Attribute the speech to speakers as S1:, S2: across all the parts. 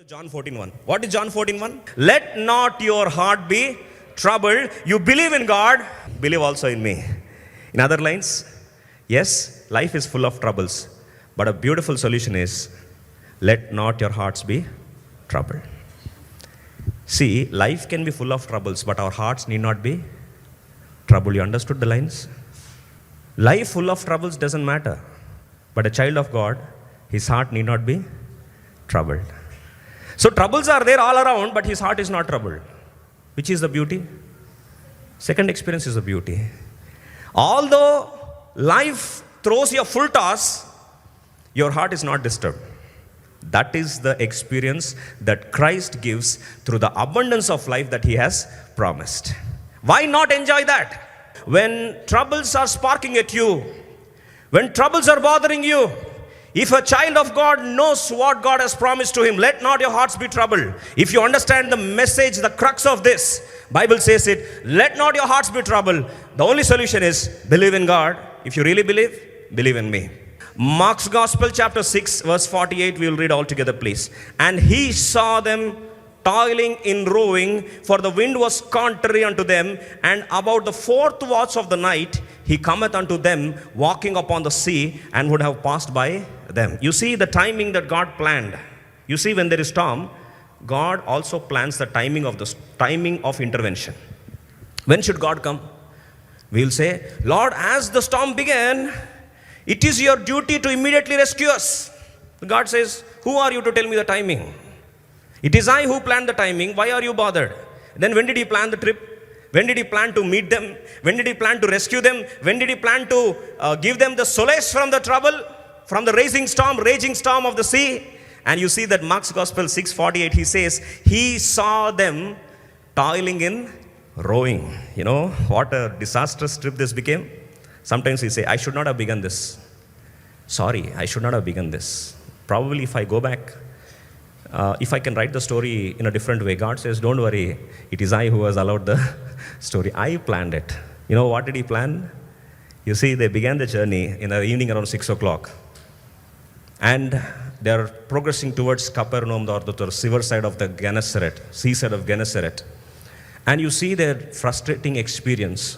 S1: John 14:1. What is John 14:1? Let not your heart be troubled. You believe in God, believe also in me. In other lines, yes, life is full of troubles, but a beautiful solution is let not your hearts be troubled. See, life can be full of troubles, but our hearts need not be troubled. You understood the lines? Life full of troubles doesn't matter, but a child of God, his heart need not be troubled. So troubles are there all around, but his heart is not troubled. Which is the beauty? Second experience is the beauty. Although life throws you a full toss, your heart is not disturbed. That is the experience that Christ gives through the abundance of life that he has promised. Why not enjoy that? When troubles are sparking at you, when troubles are bothering you, if a child of God knows what God has promised to him, let not your hearts be troubled. If you understand the message, the crux of this, Bible says it, let not your hearts be troubled. The only solution is believe in God. If you really believe, believe in me. Mark's Gospel chapter 6 verse 48, we will read all together please. And he saw them toiling in rowing, for the wind was contrary unto them, and about the fourth watch of the night he cometh unto them, walking upon the sea, and would have passed by them. You see the timing that God planned. You see, when there is storm, God also plans the timing of intervention. When should God come? We'll say, Lord, as the storm began, it is your duty to immediately rescue us. God says, who are you to tell me the timing? It is I who planned the timing. Why are you bothered? Then when did he plan the trip? When did he plan to meet them? When did he plan to rescue them? When did he plan to give them the solace from the trouble, from the raging storm of the sea? And you see that Mark's Gospel 6:48, he says, he saw them toiling in rowing. You know, what a disastrous trip this became. Sometimes we say, I should not have begun this. Sorry, I should not have begun this. Probably if I go back, if I can write the story in a different way, God says, don't worry, it is I who has allowed the story. I planned it. You know, what did he plan? You see, they began the journey in the evening around 6 o'clock. And they are progressing towards Capernaum, or the river side of the Gennesaret, seaside of Gennesaret. And you see their frustrating experience.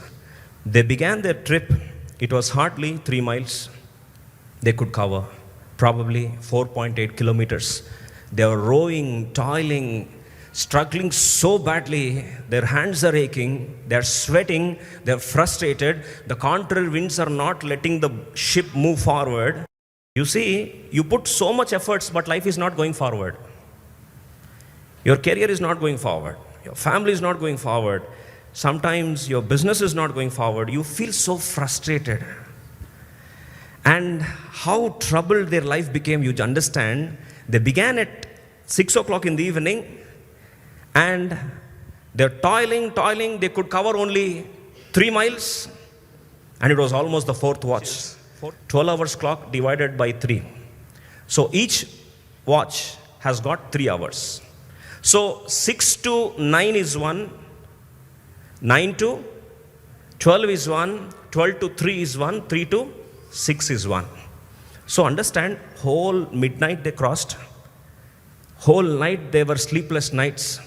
S1: They began their trip. It was hardly 3 miles they could cover, probably 4.8 kilometers. They were rowing, toiling, struggling so badly. Their hands are aching, they're sweating, they're frustrated. The contrary winds are not letting the ship move forward. You see, you put so much efforts, but life is not going forward. Your career is not going forward. Your family is not going forward. Sometimes your business is not going forward. You feel so frustrated. And how troubled their life became, you understand. They began at 6 o'clock in the evening, and they're toiling. They could cover only 3 miles, and it was almost the fourth watch. 12 hours clock divided by 3. So each watch has got 3 hours. So 6 to 9 is 1, 9 to 12 is 1, 12 to 3 is 1, 3 to 6 is 1. So understand, whole midnight they crossed. Whole night they were sleepless nights.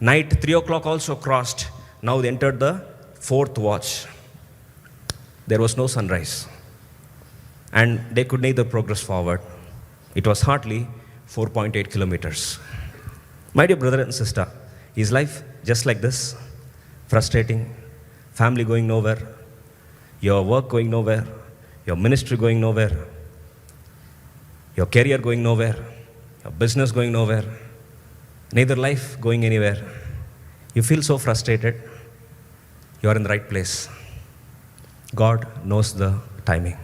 S1: Night 3 o'clock also crossed. Now they entered the fourth watch. There was no sunrise. And they could neither progress forward. It was hardly 4.8 kilometers. My dear brother and sister, is life just like this? Frustrating, family going nowhere, your work going nowhere, your ministry going nowhere, your career going nowhere, your business going nowhere, neither life going anywhere. You feel so frustrated. You are in the right place. God knows the timing.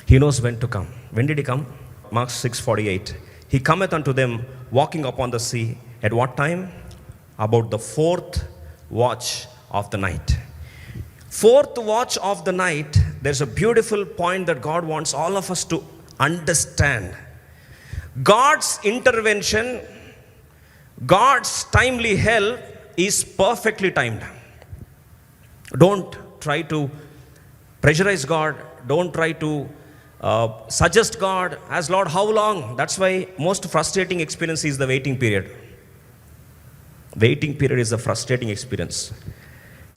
S1: He knows when to come. When did he come? Mark 6:48. He cometh unto them, walking upon the sea. At what time? About the fourth watch of the night. Fourth watch of the night, there's a beautiful point that God wants all of us to understand. God's intervention, God's timely help is perfectly timed. Don't try to pressurize God. Don't try to suggest God as Lord, how long? That's why most frustrating experience is the waiting period. Waiting period is a frustrating experience.